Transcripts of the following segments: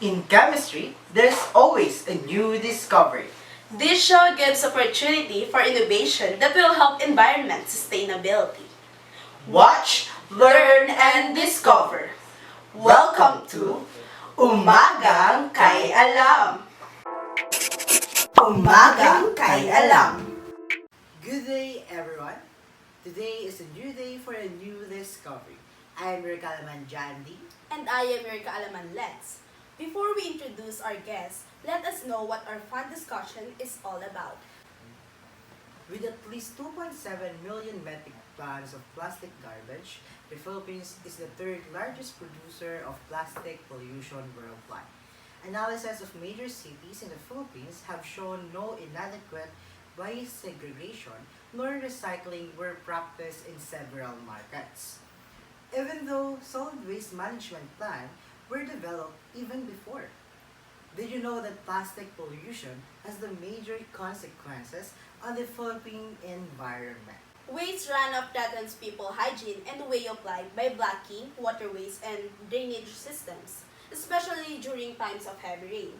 In chemistry, there's always a new discovery. This show gives opportunity for innovation that will help environment sustainability. Watch, learn, and discover. Welcome to Umagang Kay Alam. Umagang Kay Alam. Good day, everyone. Today is a new day for a new discovery. I am your Kalaman Jandy. And I am your Kaalaman Lens. Before we introduce our guests, let us know what our fun discussion is all about. With at least 2.7 million metric tons of plastic garbage, the Philippines is the third largest producer of plastic pollution worldwide. Analysis of major cities in the Philippines have shown no inadequate waste segregation nor recycling were practiced in several markets. Even though solid waste management plans were developed even before. Did you know that plastic pollution has the major consequences on the Philippine environment? Waste runoff threatens people's hygiene and way of life by blocking waterways and drainage systems, especially during times of heavy rain.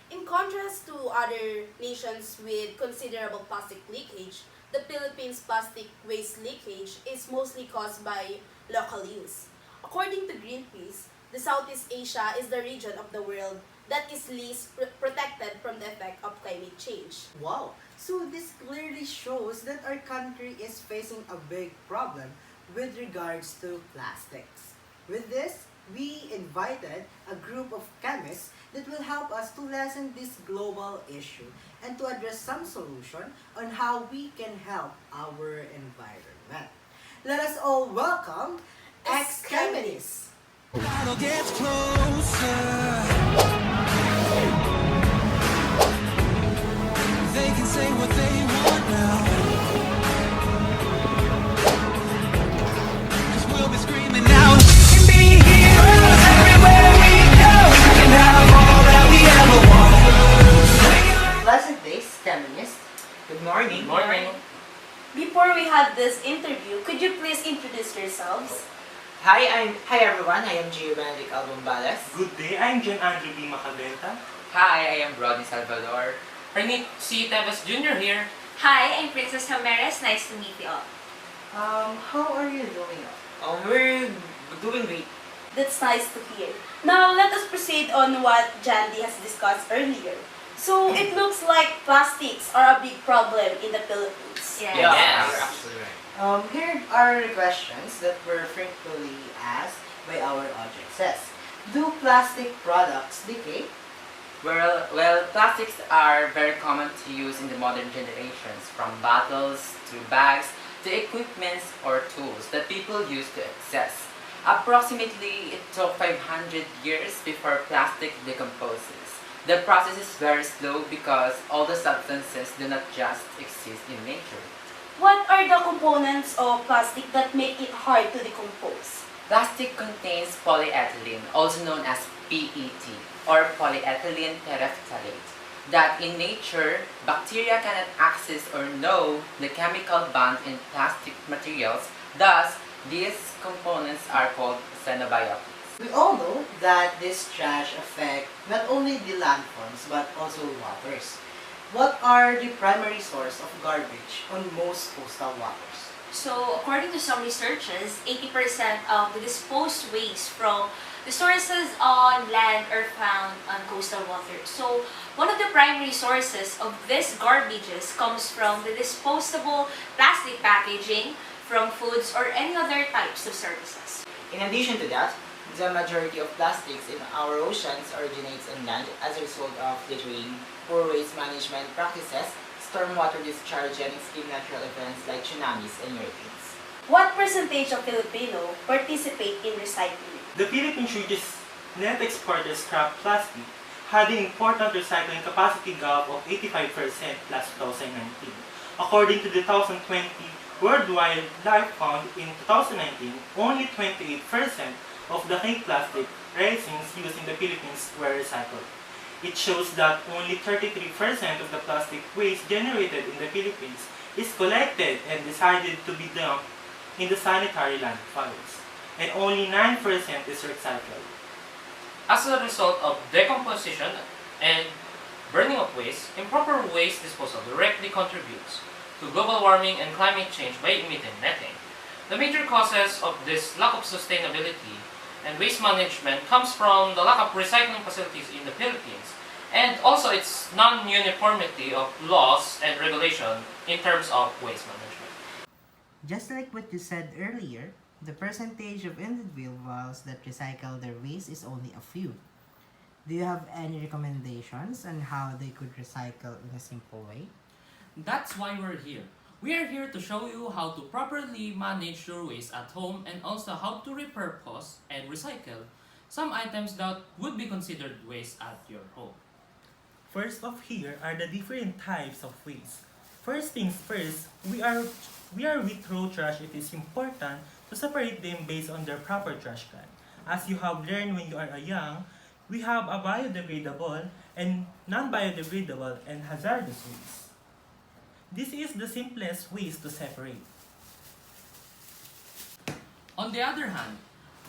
In contrast to other nations with considerable plastic leakage, the Philippines' plastic waste leakage is mostly caused by local use. According to Greenpeace, the Southeast Asia is the region of the world that is least protected from the effect of climate change. Wow! So this clearly shows that our country is facing a big problem with regards to plastics. With this, we invited a group of chemists that will help us to lessen this global issue and to address some solution on how we can help our environment. Let us all welcome ex-chemists. Battle gets closer. They can say what they want now. 'Cause we'll be screaming out. We can be heroes everywhere we go. We can have all that we ever want. Pleasant days, chemist. Good morning. Morning. Before we have this interview, could you please introduce yourselves? Hi everyone, I am Gio Benedict Bombales. Good day, I'm Andrew Macabenta. Hi, I am Rodney Salvador. Ernie Teves Jr. here. Hi, I'm Princess Homeres. Nice to meet you all. How are you doing? We're doing great. That's nice to hear. Now, let us proceed on what Jandy has discussed earlier. So, it looks like plastics are a big problem in the Philippines. Yes. You're absolutely right. Here are the questions that were frequently asked by our audiences. Do plastic products decay? Well, plastics are very common to use in the modern generations, from bottles to bags to equipments or tools that people use to access. Approximately, it took 500 years before plastic decomposes. The process is very slow because all the substances do not just exist in nature. What are the components of plastic that make it hard to decompose? Plastic contains polyethylene, also known as PET, or polyethylene terephthalate, that in nature, bacteria cannot access or know the chemical bond in plastic materials. Thus, these components are called xenobiotics. We all know that this trash affect not only the landforms but also waters. What are the primary source of garbage on most coastal waters? So, according to some researchers, 80% of the disposed waste from the sources on land are found on coastal water. So, one of the primary sources of these garbages comes from the disposable plastic packaging, from foods or any other types of services. In addition to that, the majority of plastics in our oceans originates on land as a result of littering, poor waste management practices, stormwater discharge, and extreme natural events like tsunamis and hurricanes. What percentage of Filipino participate in recycling? The Philippines hugest net exporter scrap plastic had an important recycling capacity gap of 85% last 2019. According to the 2020 Worldwide Life Fund in 2019, only 28% of the cake plastic resins used in the Philippines were recycled. It shows that only 33% of the plastic waste generated in the Philippines is collected and decided to be dumped in the sanitary landfills, and only 9% is recycled. As a result of decomposition and burning of waste, improper waste disposal directly contributes to global warming and climate change by emitting methane. The major causes of this lack of sustainability and waste management comes from the lack of recycling facilities in the Philippines and also its non-uniformity of laws and regulation in terms of waste management. Just like what you said earlier, the percentage of individuals that recycle their waste is only a few. Do you have any recommendations on how they could recycle in a simple way? That's why we're here. We are here to show you how to properly manage your waste at home and also how to repurpose and recycle some items that would be considered waste at your home. First off here are the different types of waste. First things first, with throw trash, it is important to separate them based on their proper trash can. As you have learned when you are young, we have a biodegradable and non-biodegradable and hazardous waste. This is the simplest ways to separate. On the other hand,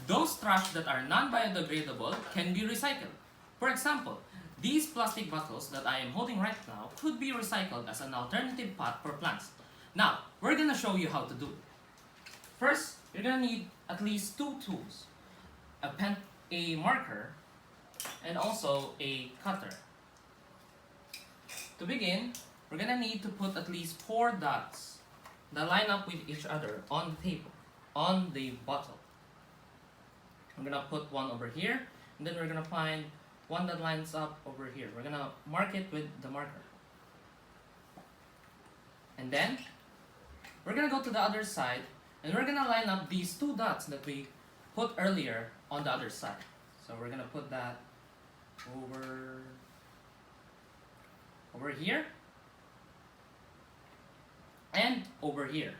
those trash that are non-biodegradable can be recycled. For example, these plastic bottles that I am holding right now could be recycled as an alternative pot for plants. Now, we're gonna show you how to do it. First, you're gonna need at least 2 tools, a marker, and also a cutter. To begin, we're gonna need to put at least 4 dots that line up with each other on the table, on the bottle. I'm gonna put one over here, and then we're gonna find one that lines up over here. We're gonna mark it with the marker. And then, we're gonna go to the other side, and we're gonna line up these 2 dots that we put earlier on the other side. So we're gonna put that over here, and over here.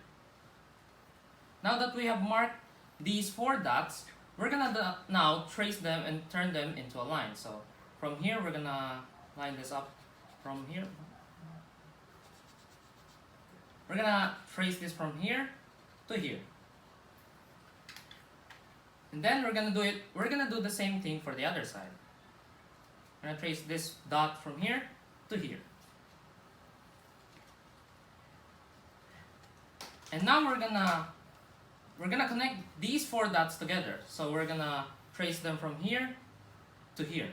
Now that we have marked these 4 dots, we're gonna now trace them and turn them into a line. So from here, we're gonna line this up from here. We're gonna trace this from here to here. And then we're gonna do the same thing for the other side. We're gonna trace this dot from here to here. And now we're gonna connect these 4 dots together. So we're gonna trace them from here to here.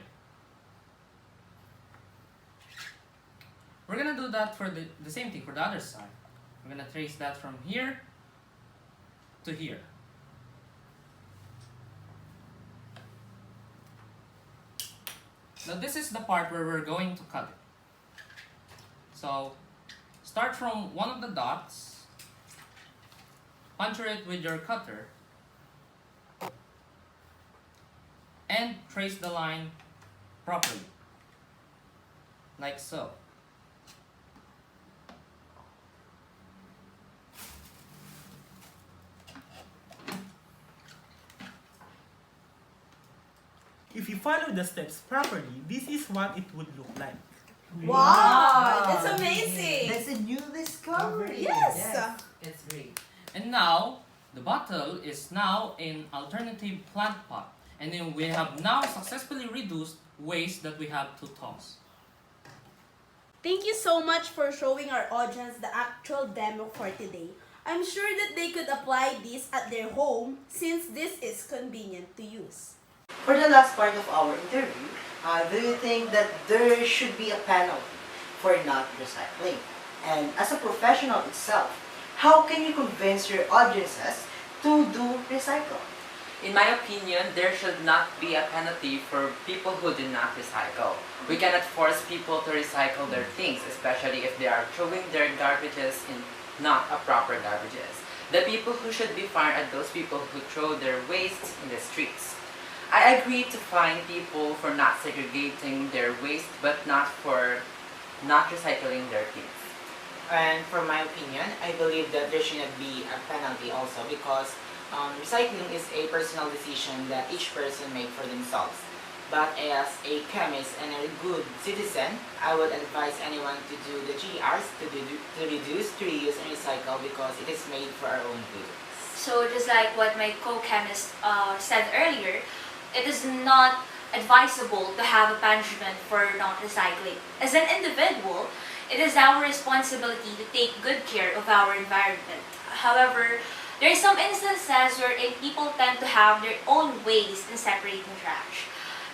We're gonna do that for the same thing for the other side. We're gonna trace that from here to here. Now this is the part where we're going to cut it. So start from one of the dots, puncture it with your cutter, and trace the line properly, like so. If you follow the steps properly, this is what it would look like. Wow, that's amazing. That's a new discovery. Yes. It's great. And now, the bottle is now an alternative plant pot. And then we have now successfully reduced waste that we have to toss. Thank you so much for showing our audience the actual demo for today. I'm sure that they could apply this at their home since this is convenient to use. For the last part of our interview, do you think that there should be a penalty for not recycling? And as a professional itself, how can you convince your audiences to do recycle? In my opinion, there should not be a penalty for people who do not recycle. We cannot force people to recycle their things, especially if they are throwing their garbages in not a proper garbages. The people who should be fined are those people who throw their waste in the streets. I agree to fine people for not segregating their waste, but not for not recycling their things. And for my opinion, I believe that there should not be a penalty also because recycling is a personal decision that each person makes for themselves. But as a chemist and a good citizen, I would advise anyone to do the GRs, to reduce, to reuse, and recycle because it is made for our own good. So just like what my co-chemist said earlier, it is not advisable to have a punishment for not recycling. As an individual, it is our responsibility to take good care of our environment. However, there are some instances wherein people tend to have their own ways in separating trash.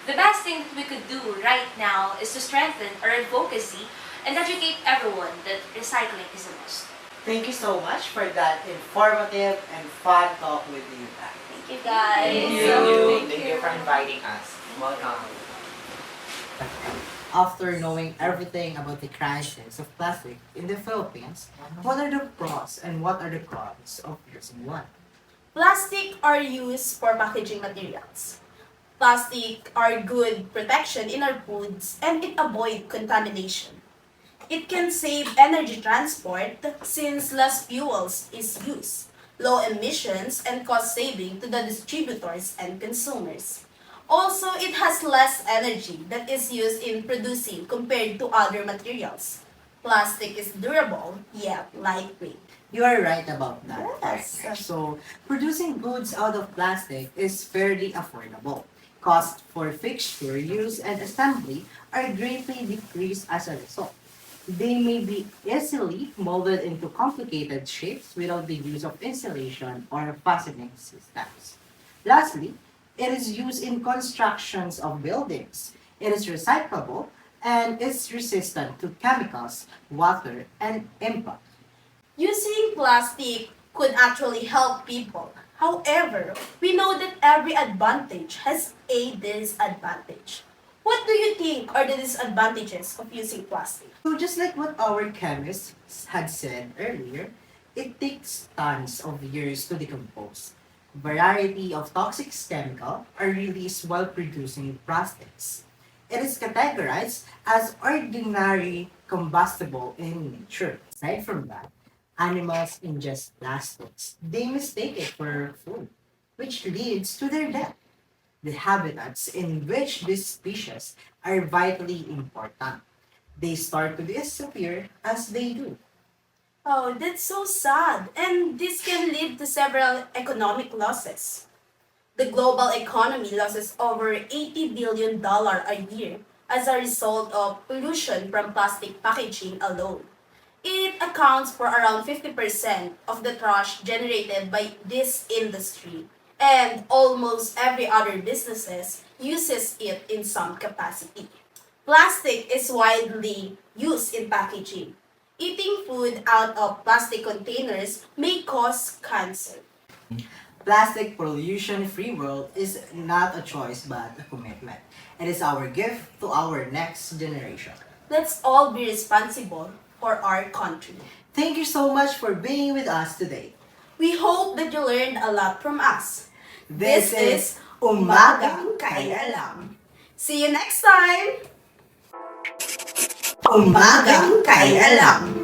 The best thing that we could do right now is to strengthen our advocacy and educate everyone that recycling is a must. Thank you so much for that informative and fun talk with you guys. Thank you guys. Thank you for inviting us. Welcome. After knowing everything about the crisis of plastic in the Philippines, what are the pros and what are the cons of using one? Plastic are used for packaging materials. Plastic are good protection in our foods and it avoid contamination. It can save energy transport since less fuels is used, low emissions and cost saving to the distributors and consumers. Also, it has less energy that is used in producing compared to other materials. Plastic is durable yet lightweight. You are right about that. Yes. partner. So, producing goods out of plastic is fairly affordable. Costs for fixture, use, and assembly are greatly decreased as a result. They may be easily molded into complicated shapes without the use of insulation or fastening systems. Lastly, it is used in constructions of buildings. It is recyclable and is resistant to chemicals, water, and impact. Using plastic could actually help people. However, we know that every advantage has a disadvantage. What do you think are the disadvantages of using plastic? So just like what our chemists had said earlier, it takes tons of years to decompose. Variety of toxic chemicals are released while producing plastics. It is categorized as ordinary combustible in nature. Aside from that, animals ingest plastics. They mistake it for food, which leads to their death. The habitats in which these species are vitally important. They start to disappear as they do. Oh, that's so sad. And this can lead to several economic losses. The global economy loses over $80 billion a year as a result of pollution from plastic packaging alone. It accounts for around 50% of the trash generated by this industry, and almost every other businesses uses it in some capacity. Plastic is widely used in packaging. Eating food out of plastic containers may cause cancer. Plastic pollution-free world is not a choice but a commitment. It is our gift to our next generation. Let's all be responsible for our country. Thank you so much for being with us today. We hope that you learned a lot from us. This is Umagang Kay Alam. See you next time! Umagang Kay Alam.